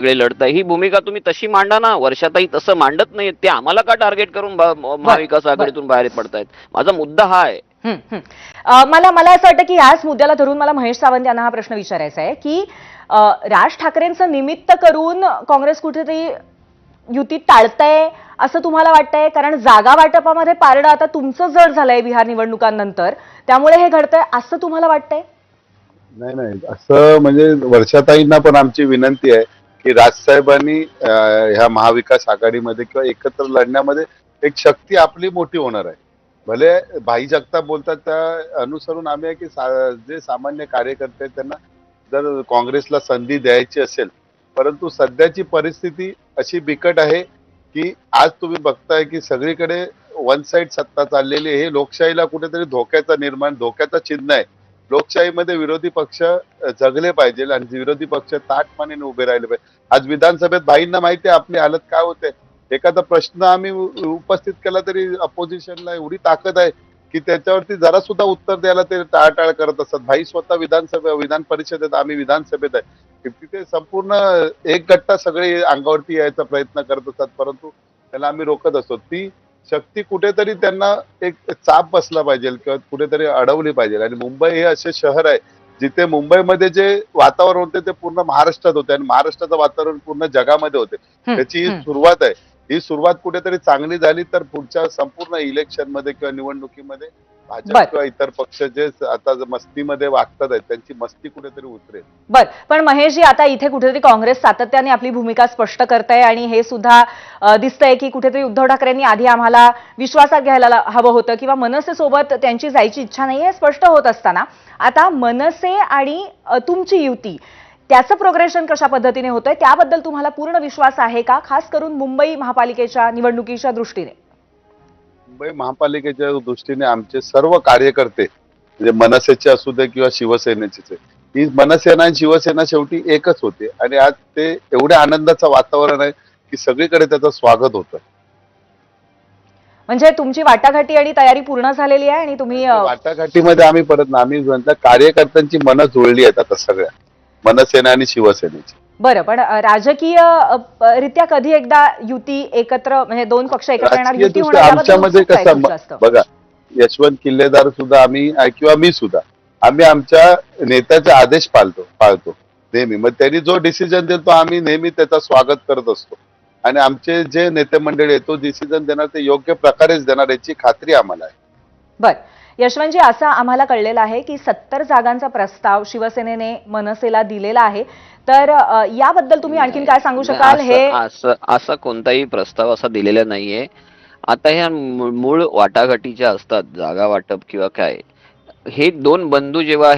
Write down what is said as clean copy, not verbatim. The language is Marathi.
वेगळे लढताय, ही भूमिका तुम्ही तशी मांडा ना. वर्षाताई तसं मांडत नाहीत, ते आम्हाला का टार्गेट करून बर महाविकास बर आघाडीतून बाहेर पडतायत. माझा मुद्दा हा आहे. हं, हं. मला मला असं वाटतं की याच मुद्द्याला धरून मला महेश सावंत यांना हा प्रश्न विचारायचा आहे की राज ठाकरेंचं निमित्त करून काँग्रेस कुठेतरी युती टाळतंय असं तुम्हाला वाटतंय? कारण जागा वाटपामध्ये पारडं आता तुमचं जड झालंय बिहार निवडणुकांनंतर, त्यामुळे हे घडतंय असं तुम्हाला वाटतंय? नाही नाही, असं म्हणजे वर्षाताईंना पण आमची विनंती आहे की राजसाहेबांनी ह्या महाविकास आघाडीमध्ये किंवा एकत्र लढण्यामध्ये एक शक्ती आपली मोठी होणार आहे. भले भाई जगताप बोलतात त्या अनुसरून आम्ही आहे की जे सामान्य कार्यकर्ते आहेत त्यांना जर काँग्रेसला संधी द्यायची असेल, परंतु सध्याची परिस्थिती अशी बिकट आहे की आज तुम्ही बघताय की सगळीकडे वन साइड सत्ता चाललेली आहे. हे लोकशाहीला कुठेतरी धोक्याचा चिन्ह आहे. लोकशाहीमध्ये विरोधी पक्ष जगले पाहिजे आणि विरोधी पक्ष ताटमानेने उभे राहिले पाहिजे. आज विधानसभेत भाईंना माहिती आहे आपली हालत काय होते. एखादा प्रश्न आम्ही उपस्थित केला तरी अपोजिशनला एवढी ताकद आहे की त्याच्यावरती जरा सुद्धा उत्तर द्यायला ते टाळाटाळ करत असतात. भाई स्वतः विधान परिषदेत, आम्ही विधानसभेत आहे, की तिथे संपूर्ण एक गट्टा सगळे अंगावरती यायचा प्रयत्न करत असतात, परंतु त्याला आम्ही रोखत असतो. ती शक्ती कुठेतरी त्यांना एक चाप बसला पाहिजे किंवा कुठेतरी अडवली पाहिजे. आणि मुंबई हे असे शहर आहे जिथे मुंबईमध्ये जे वातावरण होते ते पूर्ण महाराष्ट्रात होते आणि महाराष्ट्राचं वातावरण पूर्ण जगामध्ये होते. त्याची ही सुरुवात आहे. ही सुरुवात कुठेतरी चांगली झाली तर पुढच्या संपूर्ण इलेक्शन मध्ये किंवा निवडणुकीमध्ये भाजप किंवा इतर पक्ष जे आता मस्तीमध्ये वागतात आहेत त्यांची मस्ती कुठेतरी उतरेल. बर, पण महेशजी आता इथे कुठेतरी काँग्रेस सातत्याने आपली भूमिका स्पष्ट करताय आणि हे सुद्धा दिसतंय की कुठेतरी उद्धव ठाकरेंनी आधी आम्हाला विश्वासात घ्यायला हवं होतं किंवा मनसे सोबत त्यांची जायची इच्छा नाही हे स्पष्ट होत असताना आता मनसे आणि तुमची युती त्याचं प्रोग्रेशन कशा पद्धतीने होतंय त्याबद्दल तुम्हाला पूर्ण विश्वास आहे का, खास करून मुंबई महापालिकेच्या निवडणुकीच्या दृष्टीने? मुंबई महापालिकेच्या दृष्टीने आमचे सर्व कार्यकर्ते म्हणजे मनसेचे असू दे किंवा शिवसेनेचे, ही मनसेना आणि शिवसेना शेवटी एकच होते आणि आज ते एवढ्या आनंदाचं वातावरण आहे की सगळीकडे त्याचं स्वागत होतं. म्हणजे तुमची वाटाघाटी आणि तयारी पूर्ण झालेली आहे आणि तुम्ही वाटाघाटीमध्ये आम्ही परत ना आम्ही कार्यकर्त्यांची मनं जुळली आहेत आता सगळ्या मनसेना आणि शिवसेनेची. बरं, पण राजकीय रित्या कधी एकदा युती एकत्र म्हणजे दोन पक्ष एकत्र येणार युती होणार आमच्यामध्ये कसं बघा, यशवंत किल्लेदार सुद्धा आम्ही किंवा मी सुद्धा आम्ही आमच्या नेत्याचे आदेश पाळतो नेहमी. मग त्यांनी जो डिसिजन देतो आम्ही नेहमी त्याचा स्वागत करत असतो आणि आमचे जे नेते मंडळी तो डिसिजन देणार ते योग्य प्रकारेच देणार याची खात्री आम्हाला आहे. बर, यशवंतजी असं आम्हाला कळलेलं आहे की 70 जागांचा प्रस्ताव शिवसेनेने मनसेला दिलेला आहे, तर याबद्दल तुम्ही आणखीन काय सांगू शकाल? हे असा कोणताही प्रस्ताव असा दिलेला नाहीये. आता ह्या मूळ वाटाघाटीच्या असतात जागा वाटप किंवा काय, हे दोन बंधू जेव्हा